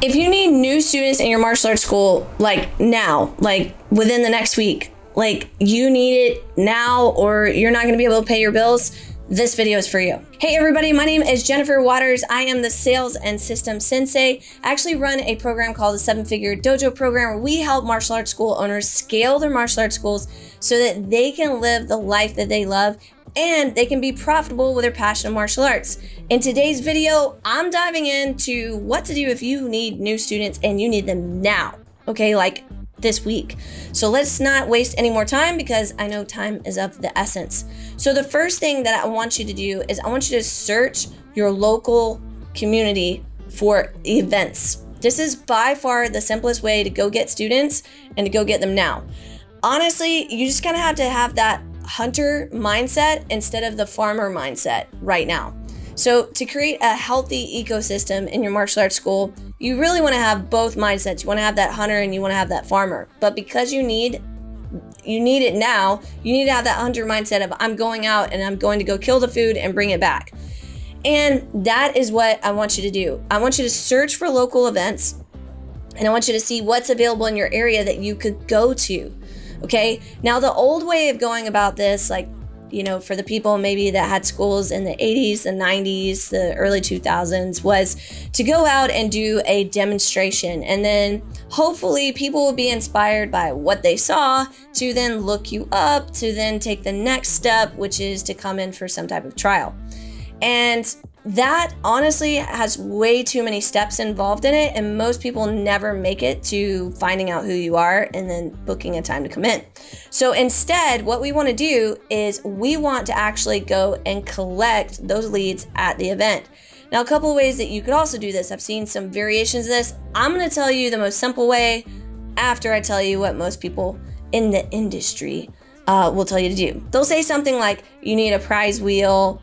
If you need new students in your martial arts school, like now, like within the next week, like you need it now or you're not gonna be able to pay your bills, this video is for you. Hey everybody, my name is Jennifer Waters. I am the Sales and Systems Sensei. I actually run a program called the 7-Figure Dojo Program where we help martial arts school owners scale their martial arts schools so that they can live the life that they love and they can be profitable with their passion of martial arts. In today's video, I'm diving into what to do if you need new students and you need them now, okay, like this week. So let's not waste any more time because I know time is of the essence. So the first thing that I want you to do is I want you to search your local community for events. This is by far the simplest way to go get students and to go get them now. Honestly, you just kind of have to have that hunter mindset instead of the farmer mindset right now. So to create a healthy ecosystem in your martial arts school, you really want to have both mindsets. You want to have that hunter and you want to have that farmer. But because you need it now, you need to have that hunter mindset of I'm going out and I'm going to go kill the food and bring it back. And that is what I want you to do. I want you to search for local events and I want you to see what's available in your area that you could go to. Okay, now the old way of going about this, like, you know, for the people maybe that had schools in the 80s, the 90s, the early 2000s, was to go out and do a demonstration. And then hopefully people will be inspired by what they saw to then look you up, to then take the next step, which is to come in for some type of trial. And that honestly has way too many steps involved in it, and most people never make it to finding out who you are and then booking a time to come in. So instead, what we want to do is we want to actually go and collect those leads at the event. Now, a couple of ways that you could also do this. I've seen some variations of this. I'm going to tell you the most simple way after I tell you what most people in the industry will tell you to do. They'll say something like you need a prize wheel,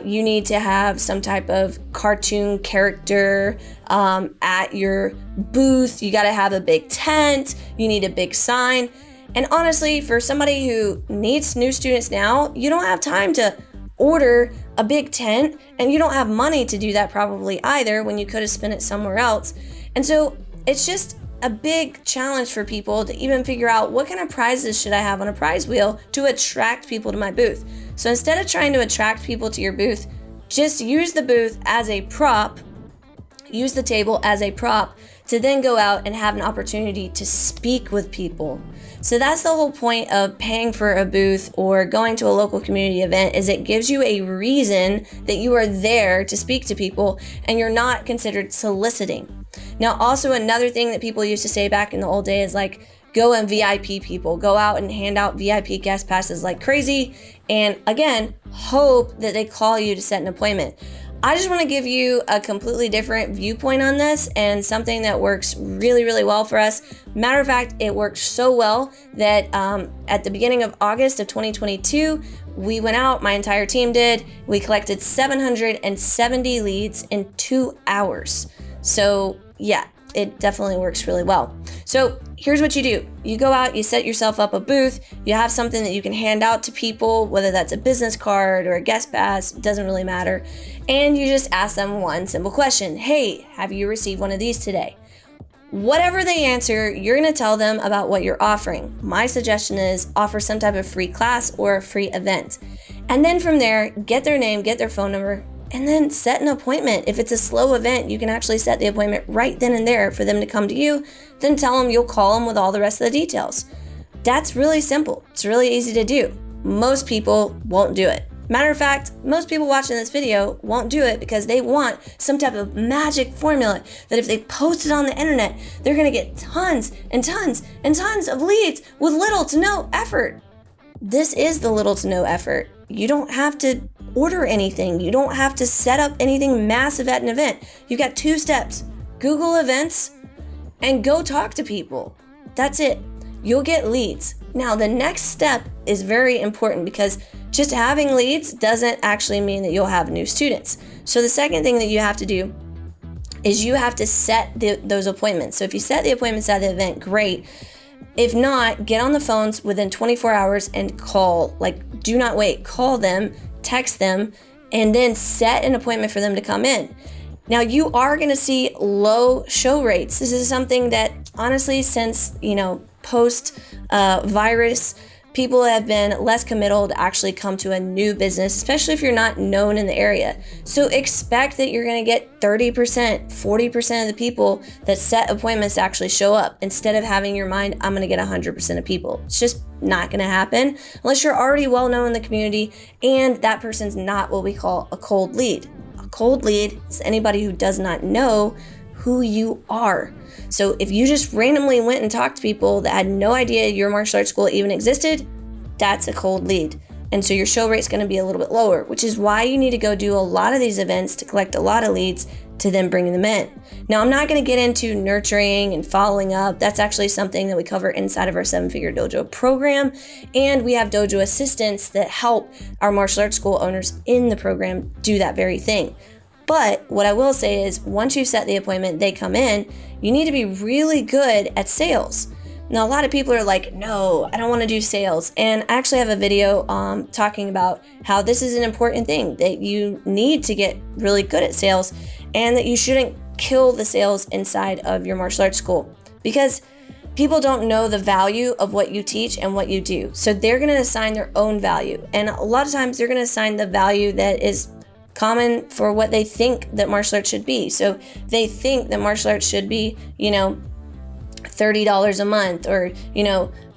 you need to have some type of cartoon character at your booth. You got to have a big tent. You need a big sign. And honestly, for somebody who needs new students now, you don't have time to order a big tent and you don't have money to do that probably either when you could have spent it somewhere else. And so it's just a big challenge for people to even figure out what kind of prizes should I have on a prize wheel to attract people to my booth. So instead of trying to attract people to your booth, just use the booth as a prop, use the table as a prop to then go out and have an opportunity to speak with people. So that's the whole point of paying for a booth or going to a local community event, is it gives you a reason that you are there to speak to people and you're not considered soliciting. Now, also another thing that people used to say back in the old days, like go and VIP people, go out and hand out VIP guest passes like crazy. And again, hope that they call you to set an appointment. I just want to give you a completely different viewpoint on this and something that works really, really well for us. Matter of fact, it worked so well that at the beginning of August of 2022, we went out, my entire team did, we collected 770 leads in 2 hours. So yeah, it definitely works really well. So here's what you do. You go out, you set yourself up a booth, you have something that you can hand out to people, whether that's a business card or a guest pass, doesn't really matter. And you just ask them one simple question. Hey, have you received one of these today? Whatever they answer, you're going to tell them about what you're offering. My suggestion is offer some type of free class or a free event. And then from there, get their name, get their phone number, and then set an appointment. If it's a slow event, you can actually set the appointment right then and there for them to come to you. Then tell them you'll call them with all the rest of the details. That's really simple. It's really easy to do. Most people won't do it. Matter of fact, most people watching this video won't do it because they want some type of magic formula that if they post it on the internet, they're going to get tons and tons and tons of leads with little to no effort. This is the little to no effort. You don't have to order anything. You don't have to set up anything massive at an event. You got 2 steps. Google events and go talk to people. That's it. You'll get leads. Now, the next step is very important because just having leads doesn't actually mean that you'll have new students. So the second thing that you have to do is you have to set those appointments. So if you set the appointments at the event, great. If not, get on the phones within 24 hours and call. Like, do not wait. Call them, text them, and then set an appointment for them to come in. Now you are going to see low show rates. This is something that honestly, since, post virus, people have been less committal to actually come to a new business, especially if you're not known in the area. So expect that you're going to get 30%, 40% of the people that set appointments to actually show up, instead of having your mind, I'm going to get 100% of people. It's just not going to happen unless you're already well known in the community and that person's not what we call a cold lead. A cold lead is anybody who does not know who you are. So if you just randomly went and talked to people that had no idea your martial arts school even existed, that's a cold lead. And so your show rate's going to be a little bit lower, which is why you need to go do a lot of these events to collect a lot of leads to then bring them in. Now, I'm not going to get into nurturing and following up. That's actually something that we cover inside of our 7-Figure Dojo program. And we have dojo assistants that help our martial arts school owners in the program do that very thing. But what I will say is, once you set the appointment, they come in, you need to be really good at sales. Now, a lot of people are like, no, I don't want to do sales. And I actually have a video talking about how this is an important thing, that you need to get really good at sales and that you shouldn't kill the sales inside of your martial arts school, because people don't know the value of what you teach and what you do. So they're going to assign their own value. And a lot of times they're going to assign the value that is common for what they think that martial arts should be. So they think that martial arts should be, $30 a month or,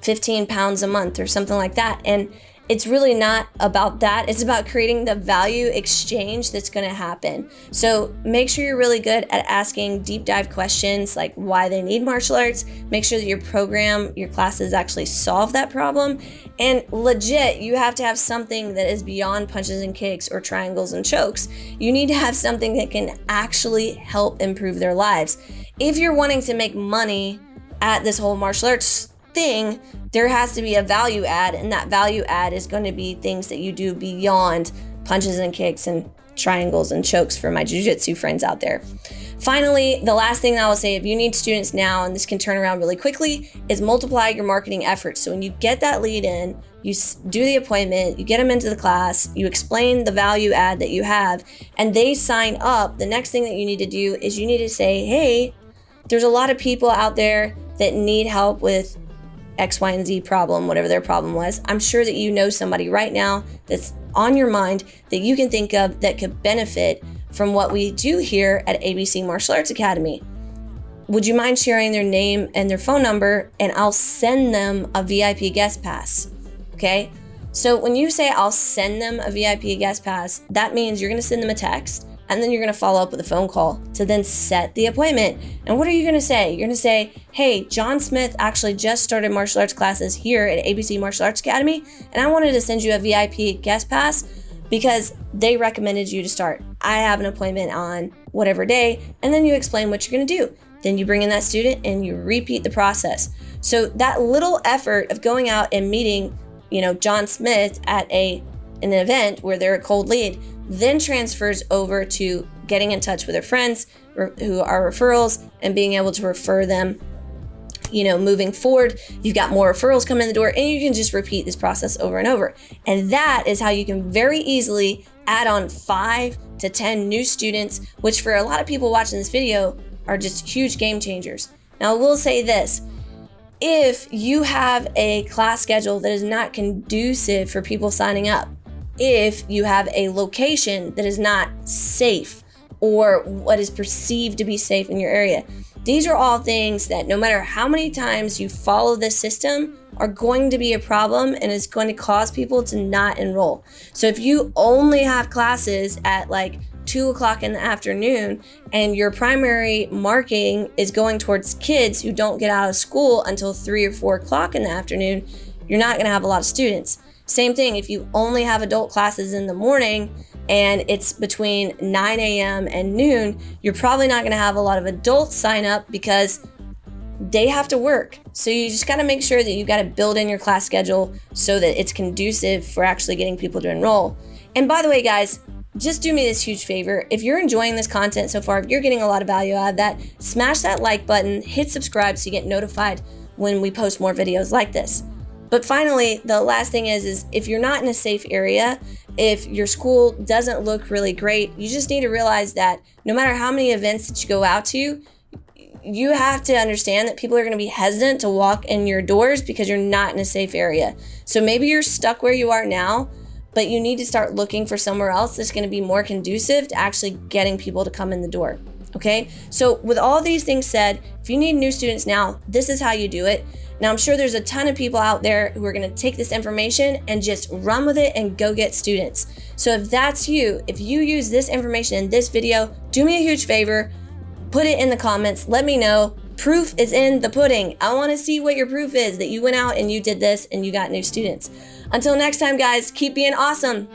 15 pounds a month or something like that. And it's really not about that. It's about creating the value exchange that's going to happen. So make sure you're really good at asking deep dive questions like why they need martial arts. Make sure that your program, your classes actually solve that problem. And legit, you have to have something that is beyond punches and kicks or triangles and chokes. You need to have something that can actually help improve their lives. If you're wanting to make money at this whole martial arts thing, there has to be a value add, and that value add is going to be things that you do beyond punches and kicks and triangles and chokes for my jiu-jitsu friends out there. Finally, the last thing I will say, if you need students now, and this can turn around really quickly, is multiply your marketing efforts. So when you get that lead in, you do the appointment, you get them into the class, you explain the value add that you have, and they sign up. The next thing that you need to do is you need to say, hey, there's a lot of people out there that need help with X, Y, and Z problem, whatever their problem was. I'm sure that you know somebody right now that's on your mind that you can think of that could benefit from what we do here at ABC Martial Arts Academy. Would you mind sharing their name and their phone number, and I'll send them a VIP guest pass, okay? So when you say I'll send them a VIP guest pass, that means you're gonna send them a text, and then you're going to follow up with a phone call to then set the appointment. And what are you going to say? You're going to say, hey, John Smith actually just started martial arts classes here at ABC Martial Arts Academy, and I wanted to send you a VIP guest pass because they recommended you to start. I have an appointment on whatever day, and then you explain what you're going to do. Then you bring in that student and you repeat the process. So that little effort of going out and meeting, John Smith at an event where they're a cold lead, then transfers over to getting in touch with their friends who are referrals and being able to refer them, moving forward. You've got more referrals coming in the door, and you can just repeat this process over and over. And that is how you can very easily add on 5 to 10 new students, which for a lot of people watching this video are just huge game changers. Now, I will say this. If you have a class schedule that is not conducive for people signing up, if you have a location that is not safe or what is perceived to be safe in your area, these are all things that no matter how many times you follow this system are going to be a problem, and it's going to cause people to not enroll. So if you only have classes at like 2 o'clock in the afternoon and your primary marketing is going towards kids who don't get out of school until 3 or 4 o'clock in the afternoon, you're not going to have a lot of students. Same thing, if you only have adult classes in the morning and it's between 9 a.m. and noon, you're probably not going to have a lot of adults sign up because they have to work. So you just got to make sure that you got to build in your class schedule so that it's conducive for actually getting people to enroll. And by the way, guys, just do me this huge favor. If you're enjoying this content so far, if you're getting a lot of value out of that, smash that like button, hit subscribe so you get notified when we post more videos like this. But finally, the last thing is if you're not in a safe area if your school doesn't look really great, you just need to realize that no matter how many events that you go out to, you have to understand that people are going to be hesitant to walk in your doors because you're not in a safe area. So maybe you're stuck where you are now, but you need to start looking for somewhere else that's going to be more conducive to actually getting people to come in the door. Okay, so with all these things said, if you need new students now, this is how you do it. Now, I'm sure there's a ton of people out there who are going to take this information and just run with it and go get students. So if that's you, if you use this information in this video, do me a huge favor, put it in the comments, let me know. Proof is in the pudding. I want to see what your proof is that you went out and you did this and you got new students. Until next time, guys, keep being awesome.